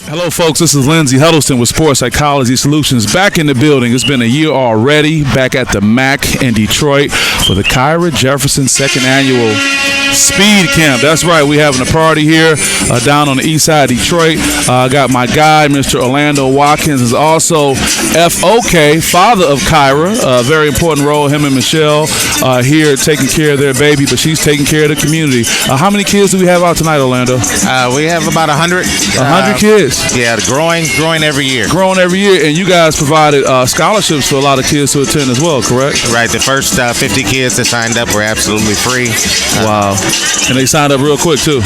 Hello, folks. This is Lindsay Huddleston with Sports Psychology Solutions. Back in the building. It's been a year already. Back at the MAC in Detroit for the Kyra Jefferson second annual Speed Camp. That's right. We're having a party here down on the east side of Detroit. I got my guy, Mr. Orlando Watkins, is also FOK, father of Kyra. A very important role, him and Michelle here taking care of their baby, but she's taking care of the community. How many kids do we have out tonight, Orlando? We have about 100. 100 kids? Yeah, growing every year. Growing every year, and you guys provided scholarships for a lot of kids to attend as well, correct? Right. The first 50 kids that signed up were absolutely free. Wow. And they signed up real quick, too.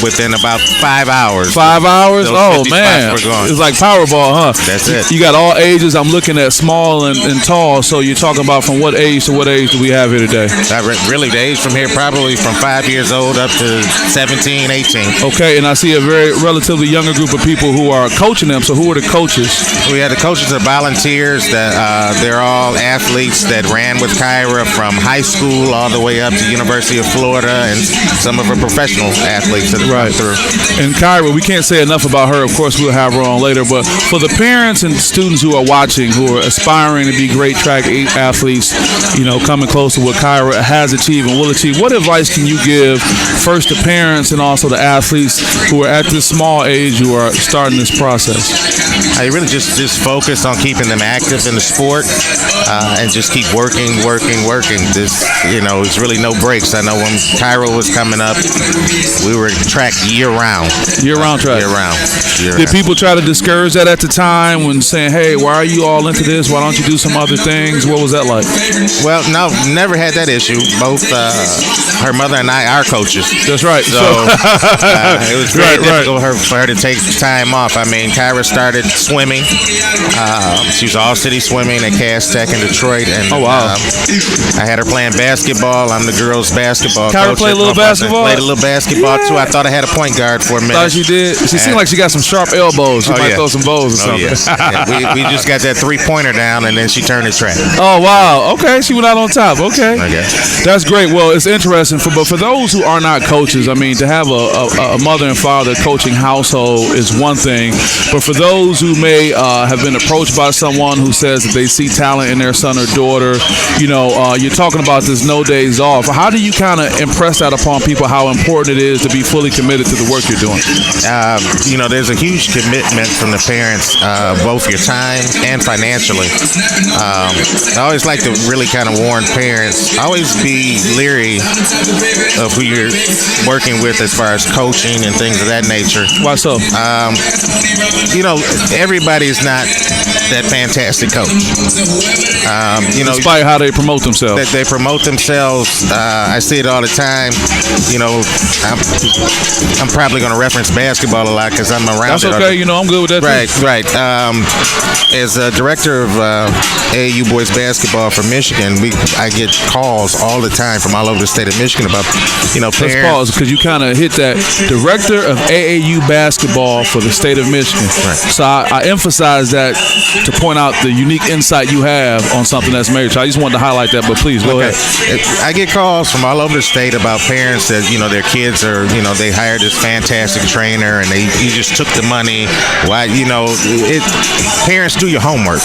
Within about 5 hours. 5 hours? Oh, man. It's like Powerball, huh? That's it. You got all ages. I'm looking at small and tall, so you're talking about from what age to what age do we have here today? Really, the age from here probably from 5 years old up to 17, 18. Okay, and I see a very relatively younger group of people who are coaching them. So who are the coaches? We had the coaches are volunteers. That they're all athletes that ran with Kyra from high school all the way up to University of Florida, and some of her professional athletes that have come through. And Kyra, we can't say enough about her. Of course, we'll have her on later. But for the parents and students who are watching, who are aspiring to be great track athletes, coming close to what Kyra has achieved and will achieve, what advice can you give first to parents and also the athletes who are at this small age who are starting this process? I really just focus on keeping them active in the sport and just keep working. It's really no breaks. I know when Kyra was coming up, we were track year-round. Year-round track? Year-round. Did people try to discourage that at the time when saying, hey, why are you all into this? Why don't you do some other things? What was that like? Well, no, never had that issue. Both her mother and I are coaches. That's right. So it was very difficult for her to take time off. I mean, Kyra started swimming. She was all-city swimming at Cass Tech in Detroit. And, oh, wow. I had her playing basketball. I'm the girls' basketball coach. Kyra played a little basketball? Played a little basketball, too. I thought I had a point guard for a minute. Thought she did? She seemed like she got some sharp elbows. She might throw some bows or something. Yeah. We just got that three-pointer down, and then she turned the track. Oh, wow. Okay, she went out on top. Okay. That's great. Well, it's interesting. But for those who are not coaches, I mean, to have a mother and father coaching household is one thing. But for those who may have been approached by someone who says that they see talent in their son or daughter, you're talking about this no days off. How do you kind of impress that upon people, how important it is to be fully committed to the work you're doing? There's a huge commitment from the parents, both your time and financially. I always like to really kind of warn parents, always be leery of who you're working with as far as coaching and things of that nature. Why so? Everybody's not that fantastic coach. Despite how they promote themselves. They promote themselves. I see it all the time. I'm probably going to reference basketball a lot because I'm around. That's okay. I'm good with that. Right. As a director of AAU boys basketball for Michigan, I get calls all the time from all over the state of Michigan about parents. Let's pause because you kind of hit that. Director of AAU basketball for the state of Michigan. Right. So I emphasize that to point out the unique insight you have on something that's major. I just wanted to highlight that, but please go ahead. I get calls from all over the state about parents that their kids are they hired this fantastic trainer and you just took the money. Why parents do your homework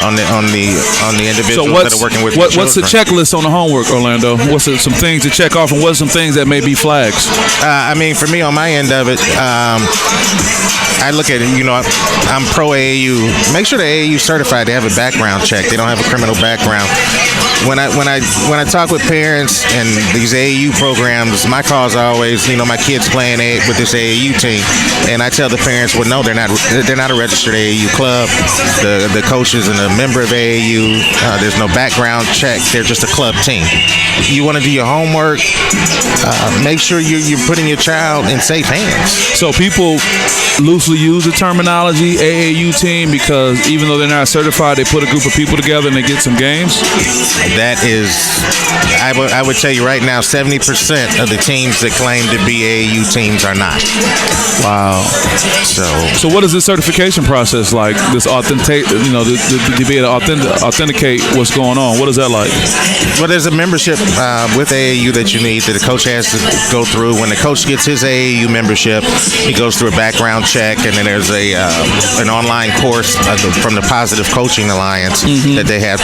on the individuals that are working with. What's the checklist on the homework, Orlando? What's some things to check off, and what's some things that may be flags? For me on my end of it, I look at it. I'm pro AAU. Make sure the AAU certified. They have a background check. They don't have a criminal background. When I talk with parents and these AAU programs, my calls are always, my kids playing with this AAU team, and I tell the parents, well, no, they're not a registered AAU club. The coach isn't a member of AAU. There's no background check. They're just a club team. You want to do your homework. Make sure you're putting your child in safe hands. So people loosely use the terminology AAU team because even though they're not certified, they put a group of people together and they get some games? That is, I would tell you right now, 70% of the teams that claim to be AAU teams are not. Wow. So what is this certification process like? This authenticate, to be able to authenticate what's going on. What is that like? Well, there's a membership with AAU that you need that the coach has to go through. When the coach gets his AAU membership, he goes through a background check, and then there's an online course from the Positive Coaching Alliance that they have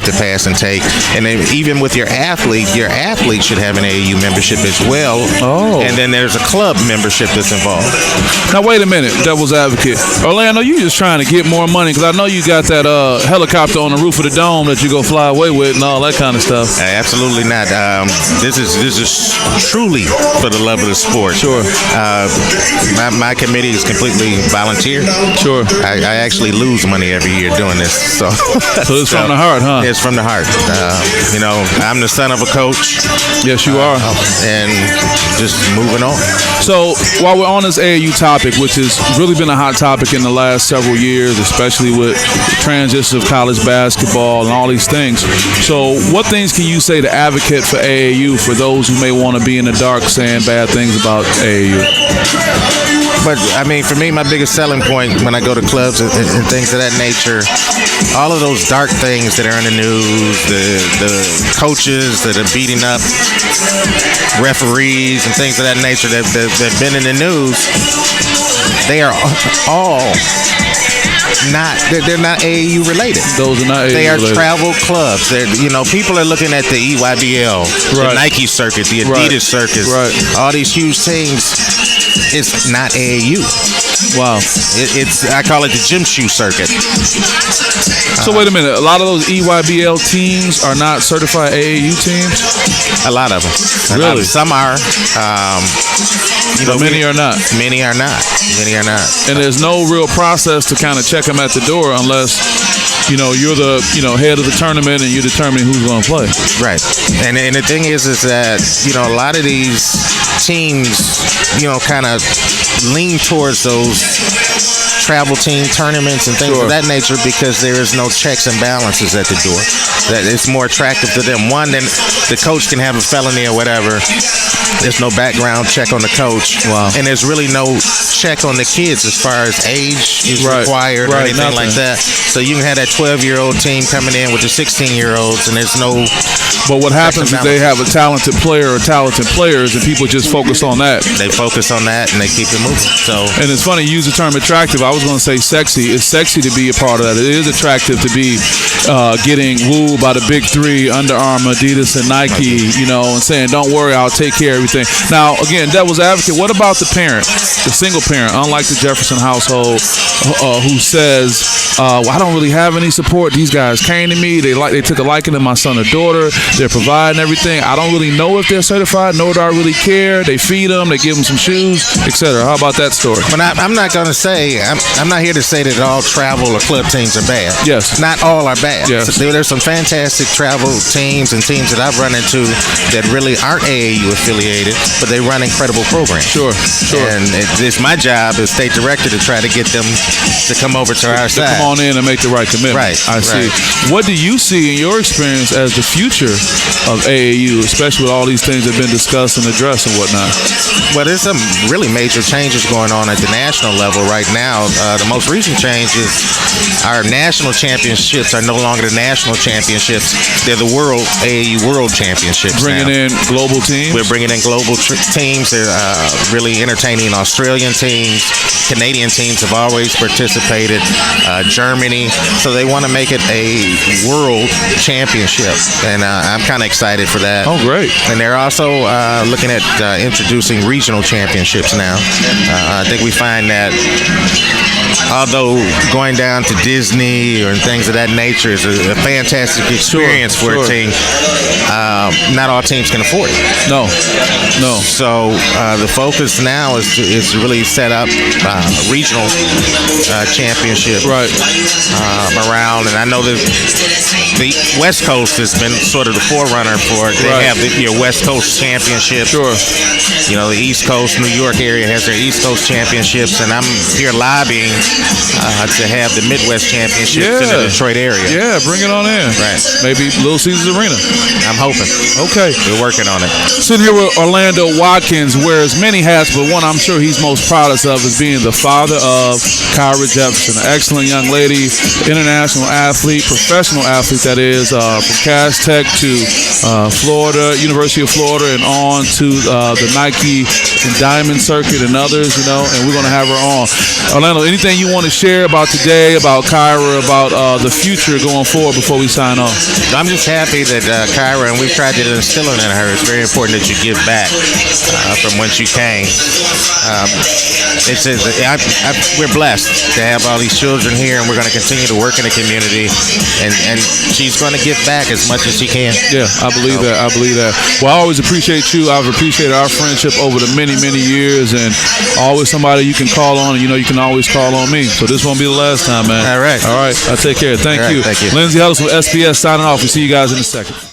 to pass and take. And then even with your athlete should have an AAU membership as well. Oh. And then there's a club membership that's involved. Now wait a minute, devil's advocate. Orlando, you just trying to get more money, because I know you got that helicopter on the roof of the dome that you go fly away with and all that kind of stuff. Absolutely not. This is truly for the love of the sport. Sure. My committee is completely volunteer. Sure. I actually lose money every year doing this. So it's from the heart, huh? It's from the heart. I'm the son of a coach. Yes, you are. And just moving on. So while we're on this AAU topic, which has really been a hot topic in the last several years, especially with the transition of college basketball and all these things. So what things can you say to advocate for AAU for those who may want to be in the dark saying bad things about AAU? But, I mean, for me, my biggest selling point when I go to clubs and things of that nature, all of those dark things that are in the news, the coaches that are beating up referees and things of that nature that have been in the news, they are all they're not AAU related. Those are not AAU They are related. travel clubs. People are looking at the EYBL, right. the Nike circuit, the Adidas circuit, right. all these huge teams. It's not AAU. Wow. I call it the gym shoe circuit. So wait a minute. A lot of those EYBL teams are not certified AAU teams? A lot of them. Really? Some are. But many are not. Many are not. Many are not. And there's no real process to kind of check them at the door unless you're the head of the tournament and you're determining who's going to play. Right. And the thing is that a lot of these teams kind of lean towards those travel team tournaments and things of that nature because there is no checks and balances at the door. That it's more attractive to them. One, then the coach can have a felony or whatever. There's no background check on the coach. Wow. And there's really no check on the kids as far as age is required or anything like that. So you can have that 12-year-old team coming in with the 16-year-olds and there's no. But what happens is they have a talented player or talented players and people just focus on that. They focus on that and they keep it moving. And it's funny, you use the term attractive. I was going to say sexy. It's sexy to be a part of that. It is attractive to be getting wooed by the big three, Under Armour, Adidas, and Nike, and saying, don't worry, I'll take care of everything. Now, again, devil's advocate, what about the parent, the single parent, unlike the Jefferson household, who says, I don't really have any support. These guys came to me. They took a liking to my son or daughter. They're providing everything. I don't really know if they're certified, nor do I really care. They feed them. They give them some shoes, etc. How about that story? But I'm not going to say, I'm not here to say that all travel or club teams are bad. Yes. Not all are bad. Yes. There's some fantastic travel teams and teams that I've run into that really aren't AAU affiliated, but they run incredible programs. Sure. And it's my job as state director to try to get them to come over to our side. Come on in and make the right commitment. Right. I see. What do you see in your experience as the future of AAU, especially with all these things that have been discussed and addressed and whatnot? Well, there's some really major changes going on at the national level right now. The most recent change is our national championships are no longer the national championships. They're the AAU World Championships. Bringing in global teams? We're bringing in global teams. They're really entertaining Australian teams. Canadian teams have always participated. Germany. So they want to make it a world championship. And I'm kind of excited for that. Oh, great. And they're also looking at introducing regional championships now. I think we find that although going down to Disney or things of that nature is a fantastic experience for a team, not all teams can afford it. No. So the focus now is to really set up regional championship around. And I know that the West Coast has been sort of the forerunner for it. They have the West Coast Championship. Sure. The East Coast, New York area has their East Coast Championships, and I'm here lobbying to have the Midwest Championships in the Detroit area. Yeah, bring it on in. Right. Maybe Little Caesars Arena. I'm hoping. Okay. We're working on it. Sitting here with Orlando Watkins, wears many hats, but one I'm sure he's most proudest of is being the father of Kyra Jefferson, an excellent young lady, international athlete, professional athlete that is, from Cass Tech to Florida, University of Florida, and on to the Nike and Diamond Circuit and others, you know, and we're going to have her on. Orlando, anything you want to share about today, about Kyra, about the future going forward before we sign off? I'm just happy that Kyra, and we've tried to instill it in her, it's very important that you give back from whence you came. We're blessed to have all these children here, and we're going to continue to work in the community, and she's going to give back as much as she can. Yeah, I believe that. I believe that. Well, I always appreciate you. I've appreciated our friendship over the many, many years, and always somebody you can call on, and you know you can always call on me. So this won't be the last time, man. All right. All right. I take care. Thank you. Thank you. Lindsay Huddleston with SPS signing off. We'll see you guys in a second.